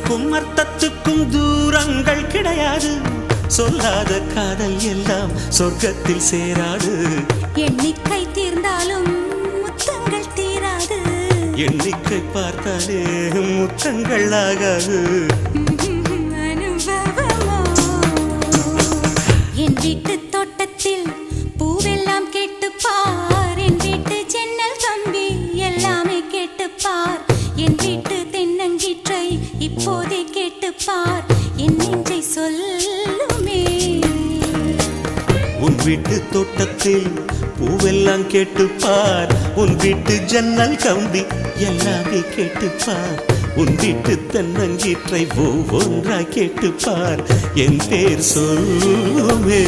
சொல்லுக்கும் அர்த்தத்துக்கும் தூரங்கள் கிடையாது. சொல்லாத காதல் எல்லாம் சொர்க்கத்தில் சேராது. எண்ணிக்கை தீர்ந்தாலும் முத்தங்கள் தீராது. எண்ணிக்கை பார்த்தாலே முத்தங்கள் ஆகாது. என் வீட்டு தோட்டத்தில் பூவெல்லாம் கேட்டுப்பார். என் வீட்டு ஜன்னல் கம்பி எல்லாமே கேட்டுப்பார். என் வீட்டு தென்னங்கீற்றை இப்போதே கேட்டுப்பார். என் நெஞ்சை சொல்லுமே. உன் வீட்டு தோட்டத்தில் பூவெல்லாம் கேட்டுப்பார். உன் வீட்டு ஜன்னல் கம்பி எல்லாமே கேட்டுப்பார். உன் வீட்டு தென்னங்கீற்றை ஒவ்வொன்றா கேட்டுப்பார். என் பேர் சொல்லுமே.